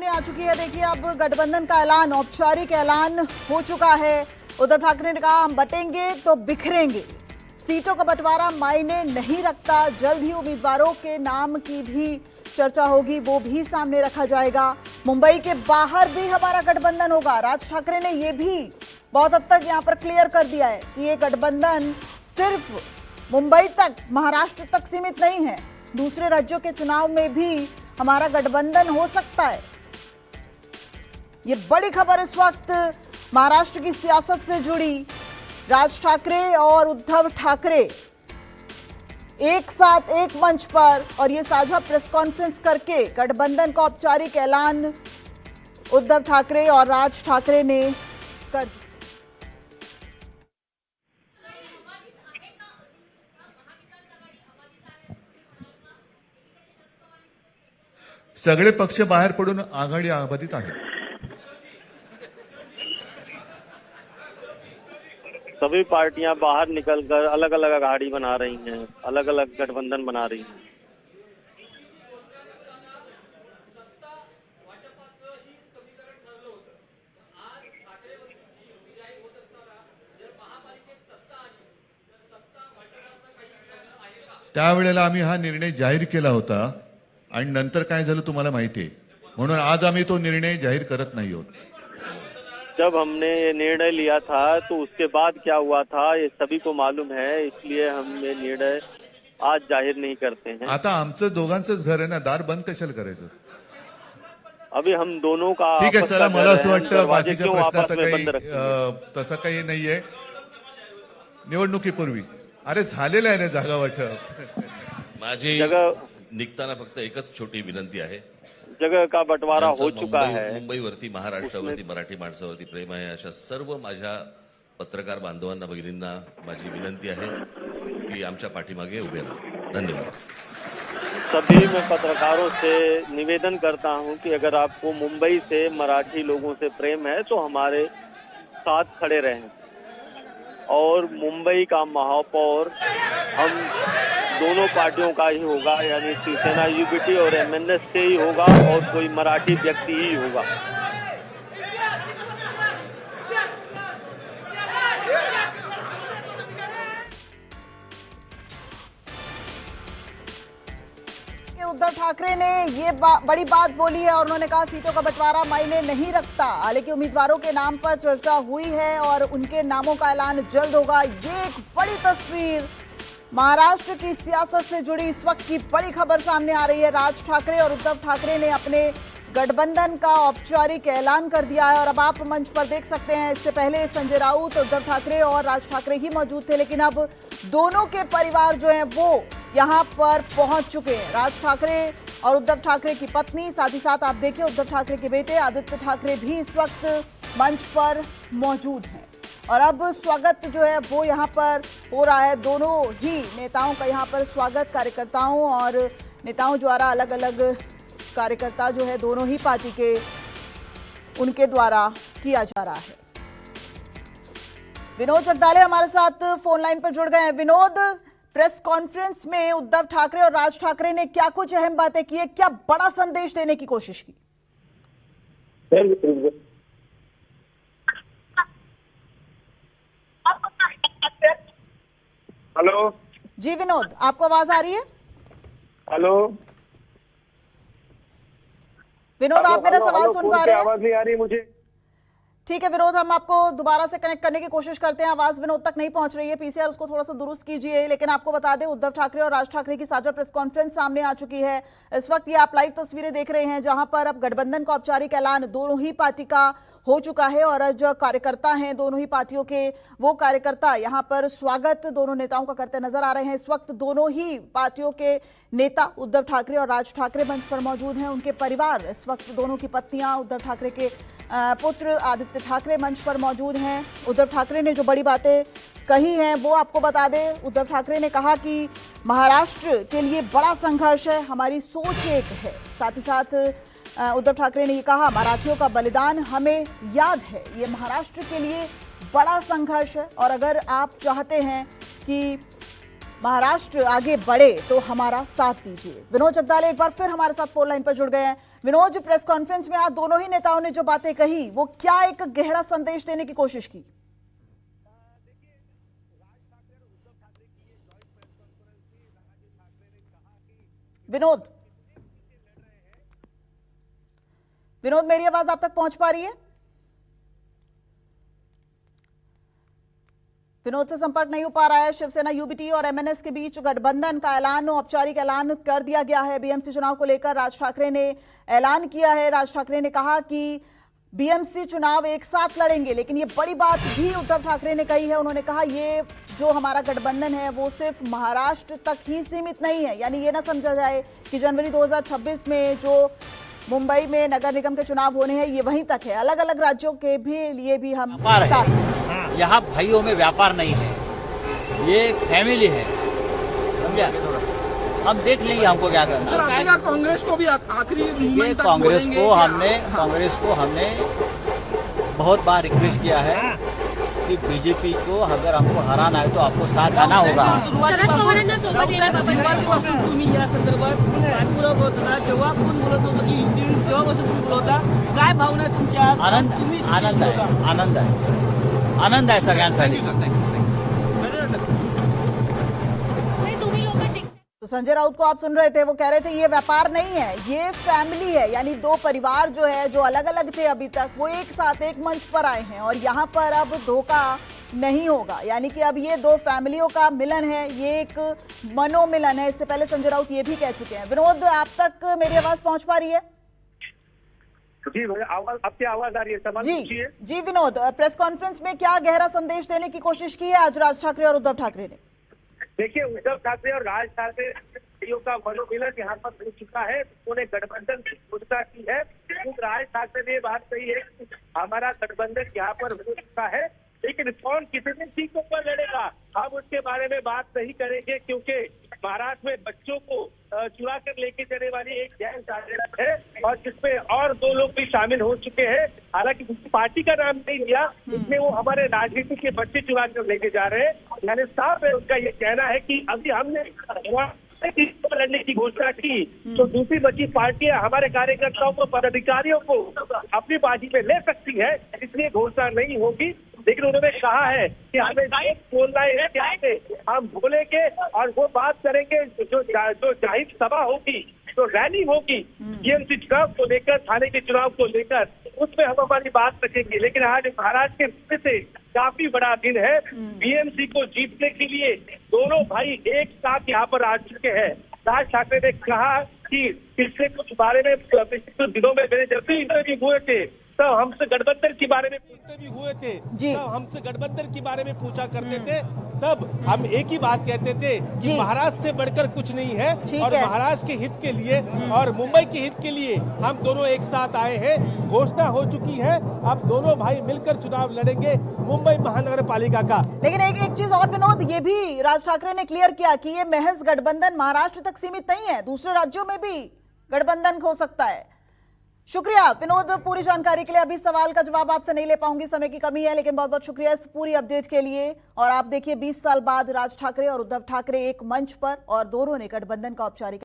आ चुकी है। देखिए अब गठबंधन का ऐलान, औपचारिक ऐलान हो चुका है। उद्धव ठाकरे ने कहा हम बटेंगे तो बिखरेंगे, सीटों का बंटवारा मायने नहीं रखता, जल्द ही उम्मीदवारों के नाम की भी चर्चा होगी, वो भी सामने रखा जाएगा। मुंबई के बाहर भी हमारा गठबंधन होगा। राज ठाकरे ने ये भी बहुत हद तक यहाँ पर क्लियर कर दिया है कि ये गठबंधन सिर्फ मुंबई तक, महाराष्ट्र तक सीमित नहीं है, दूसरे राज्यों के चुनाव में भी हमारा गठबंधन हो सकता है। ये बड़ी खबर इस वक्त महाराष्ट्र की सियासत से जुड़ी। राज ठाकरे और उद्धव ठाकरे एक साथ एक मंच पर और ये साझा प्रेस कॉन्फ्रेंस करके गठबंधन का औपचारिक ऐलान उद्धव ठाकरे और राज ठाकरे ने कर। सगळे पक्ष बाहेर पडून आघाडी आबाधित आहे। सभी पार्टियां बाहर निकलकर अलग अलग आघाड़ी बना रही हैं, अलग अलग गठबंधन बना रही हैं। त्यावेळेला आम्ही हा निर्णय जाहीर केला होता आणि नंतर काय झालं तुम्हाला माहिती आहे, म्हणून आज आम्ही तो निर्णय जाहीर करत नाही आहोत। जब हमने ये निर्णय लिया था तो उसके बाद क्या हुआ था ये सभी को मालूम है, इसलिए हम ये निर्णय आज जाहिर नहीं करते हैं। आता आमचं दोघांचंच घर आहे ना, दार बंद कशाला करायचं? अभी हम दोनों का ठीक आहे, चला मला असं वाटतं बाकीच्या क्यों आपस प्रश्नात में काही बंद रखेंगे? तसं काही नाहीये। निवडणुकीपूर्वी अरे झालेलं आहे ना जागा वाटप। माझी जगह निघताना फक्त एकच छोटी विनंती आहे, जगह का बंटवारा हो ज्यांचं चुका है। मुंबईवरती, महाराष्ट्रावरती, मराठी माणसावरती प्रेम आहे अशा सर्व माझ्या पत्रकार बांधवांना, भगिनींना माझी विनंती आहे की आमच्या पाठीमागे उभे राहा। धन्यवाद। सभी मैं पत्रकारों से निवेदन करता हूं कि अगर आपको मुंबई से, मराठी लोगों से प्रेम है तो हमारे साथ खड़े रहें और मुंबई का महापौर हम दोनों पार्टियों का ही होगा, यानी शिवसेना यूबीटी और एमएनएस से ही होगा और कोई मराठी व्यक्ति ही होगा। उद्धव ठाकरे ने ये बड़ी बात बोली है और उन्होंने कहा सीटों का बंटवारा मायने नहीं रखता, हालांकि उम्मीदवारों के नाम पर चर्चा हुई है और उनके नामों का ऐलान जल्द होगा। ये एक बड़ी तस्वीर महाराष्ट्र की सियासत से जुड़ी इस वक्त की बड़ी खबर सामने आ रही है। राज ठाकरे और उद्धव ठाकरे ने अपने गठबंधन का औपचारिक ऐलान कर दिया है और अब आप मंच पर देख सकते हैं, इससे पहले संजय राउत, उद्धव ठाकरे और राज ठाकरे ही मौजूद थे, लेकिन अब दोनों के परिवार जो हैं वो यहां पर पहुंच चुके हैं। राज ठाकरे और उद्धव ठाकरे की पत्नी, साथ ही साथ आप देखिए उद्धव ठाकरे के बेटे आदित्य ठाकरे भी इस वक्त मंच पर मौजूद हैं और अब स्वागत जो है वो यहाँ पर हो रहा है। दोनों ही नेताओं का यहाँ पर स्वागत कार्यकर्ताओं और नेताओं द्वारा, अलग अलग कार्यकर्ता जो है दोनों ही पार्टी के, उनके द्वारा किया जा रहा है। विनोद जगदाले हमारे साथ फोन लाइन पर जुड़ गए हैं। विनोद, प्रेस कॉन्फ्रेंस में उद्धव ठाकरे और राज ठाकरे ने क्या कुछ अहम बातें की है, क्या बड़ा संदेश देने की कोशिश की? हेलो जी विनोद, आपको आवाज आ रही है? हेलो विनोद, आप मेरा सवाल सुन पा रहे हैं? आवाज नहीं आ रही मुझे। ठीक है विनोद, हम आपको दोबारा से कनेक्ट करने की कोशिश करते हैं। आवाज विनोद तक नहीं पहुंच रही है, पीसीआर उसको थोड़ा सा दुरुस्त कीजिए। लेकिन आपको बता दें, उद्धव ठाकरे और राज ठाकरे की साझा प्रेस कॉन्फ्रेंस सामने आ चुकी है। इस वक्त ये आप लाइव तस्वीरें देख रहे हैं, जहां पर अब गठबंधन का औपचारिक ऐलान दोनों ही पार्टी का हो चुका है और जो कार्यकर्ता हैं दोनों ही पार्टियों के, वो कार्यकर्ता यहाँ पर स्वागत दोनों नेताओं का करते नजर आ रहे हैं। इस वक्त दोनों ही पार्टियों के नेता उद्धव ठाकरे और राज ठाकरे मंच पर मौजूद हैं, उनके परिवार, इस वक्त दोनों की पत्नियां, उद्धव ठाकरे के पुत्र आदित्य ठाकरे मंच पर मौजूद हैं। उद्धव ठाकरे ने जो बड़ी बातें कही हैं वो आपको बता दें। उद्धव ठाकरे ने कहा कि महाराष्ट्र के लिए बड़ा संघर्ष है, हमारी सोच एक है। साथ ही साथ उद्धव ठाकरे ने ये कहा, मराठियों का बलिदान हमें याद है, ये महाराष्ट्र के लिए बड़ा संघर्ष है और अगर आप चाहते हैं कि महाराष्ट्र आगे बढ़े तो हमारा साथ दीजिए। विनोद जगदाले एक बार फिर हमारे साथ फोन लाइन पर जुड़ गए हैं। विनोद, प्रेस कॉन्फ्रेंस में आज दोनों ही नेताओं ने जो बातें कही वो क्या एक गहरा संदेश देने की कोशिश की? विनोद, मेरी आवाज आप तक पहुंच पा रही है? विनोद से संपर्क नहीं हो पा रहा है। शिवसेना, यूबीटी और एमएनएस के बीच गठबंधन का ऐलान, औपचारिक ऐलान कर दिया गया है। बीएमसी चुनाव को लेकर राज ठाकरे ने ऐलान किया है। राज ठाकरे ने कहा कि बीएमसी चुनाव एक साथ लड़ेंगे, लेकिन ये बड़ी बात भी उद्धव ठाकरे ने कही है। उन्होंने कहा ये जो हमारा गठबंधन है वो सिर्फ महाराष्ट्र तक ही सीमित नहीं है, यानी ये ना समझा जाए कि जनवरी 2026 में जो मुंबई में नगर निगम के चुनाव होने हैं ये वहीं तक है, अलग अलग राज्यों के भी लिए भी हम साथ हैं। यहाँ भाइयों में व्यापार नहीं है, ये एक फैमिली है, समझा? हम देख लेंगे हमको क्या करना। सर आएगा कांग्रेस को भी आखिरी ये कांग्रेस को हमने बहुत बार रिक्वेस्ट किया है कि बीजेपी को अगर हमको हराना है तो आपको साथ आना होगा। तुम्ही या संदर्भात पाठपुरावा होत होता, जेव्हा कोण बोलत होतं की युती होईल तेव्हापासून तुम्ही बोलवता, काय भावना आहे तुमच्या? आनंद आहे सगळ्यांसाठी। तो संजय राउत को आप सुन रहे थे, वो कह रहे थे ये व्यापार नहीं है, ये फैमिली है, यानी दो परिवार जो है जो अलग अलग थे अभी तक वो एक साथ एक मंच पर आए हैं और यहाँ पर अब धोखा नहीं होगा, यानी कि अब ये दो फैमिलियों का मिलन है, ये एक मनोमिलन है। इससे पहले संजय राउत ये भी कह चुके हैं। विनोद, आप तक मेरी आवाज पहुंच पा रही है? जी आवाज, आपकी आवाज आ रही है, सवाल पूछिए। जी विनोद, प्रेस कॉन्फ्रेंस में क्या गहरा संदेश देने की कोशिश की है आज राज ठाकरे और उद्धव ठाकरे ने? देखिए, उद्धव ठाकरे और राज ठाकरे का मनोमिलन यहाँ पर हो चुका है। उन्होंने गठबंधन की घोषणा की है। राज ठाकरे ने ये बात कही है कि हमारा गठबंधन यहाँ पर हो चुका है, लेकिन कौन कितने सीटों पर लड़ेगा हम उसके बारे में बात नहीं करेंगे, क्योंकि महाराष्ट्र में बच्चों को चुरा कर लेके जाने वाली एक गैंग कार्यरत है और जिसमें और दो लोग भी शामिल हो चुके हैं। हालांकि पार्टी का नाम नहीं लिया, इसमें वो हमारे राजनीति के बच्चे चुरा कर लेके जा रहे हैं। यानी साफ है उनका ये कहना है कि अभी हमने लड़ने की घोषणा की तो दूसरी बची पार्टियां हमारे कार्यकर्ताओं को, पदाधिकारियों को अपनी पार्टी में ले सकती है, इसलिए घोषणा नहीं होगी। लेकिन उन्होंने कहा है कि हमें बोलना है, क्या है हम बोलेंगे और वो बात करेंगे। जो जाहिर सभा होगी, जो रैली होगी बीएमसी चुनाव को लेकर, थाने के चुनाव को लेकर, उसमें हम हमारी बात रखेंगे। लेकिन आज महाराष्ट्र के से काफी बड़ा दिन है। बीएमसी को जीतने के लिए दोनों भाई एक साथ यहाँ पर आ चुके हैं। राज ठाकरे ने कहा कि पिछले कुछ दिनों में मेरे जब भी इंटरव्यू हुए थे तब हमसे गठबंधन के बारे में पूछते भी हुए थे, तब हमसे गठबंधन के बारे में पूछा करते थे, तब हम एक ही बात कहते थे कि महाराष्ट्र से बढ़कर कुछ नहीं है और महाराष्ट्र के हित के लिए और मुंबई के हित के लिए हम दोनों एक साथ आए हैं। घोषणा हो चुकी है, अब दोनों भाई मिलकर चुनाव लड़ेंगे मुंबई महानगर पालिका का। लेकिन एक चीज और विनोद, ये भी राज ठाकरे ने क्लियर किया कि ये महज गठबंधन महाराष्ट्र तक सीमित नहीं है, दूसरे राज्यों में भी गठबंधन हो सकता है। शुक्रिया विनोद पूरी जानकारी के लिए। अभी सवाल का जवाब आपसे नहीं ले पाऊंगी, समय की कमी है, लेकिन बहुत बहुत शुक्रिया इस पूरी अपडेट के लिए। और आप देखिए 20 साल बाद राज ठाकरे और उद्धव ठाकरे एक मंच पर और दोनों ने गठबंधन का औपचारिक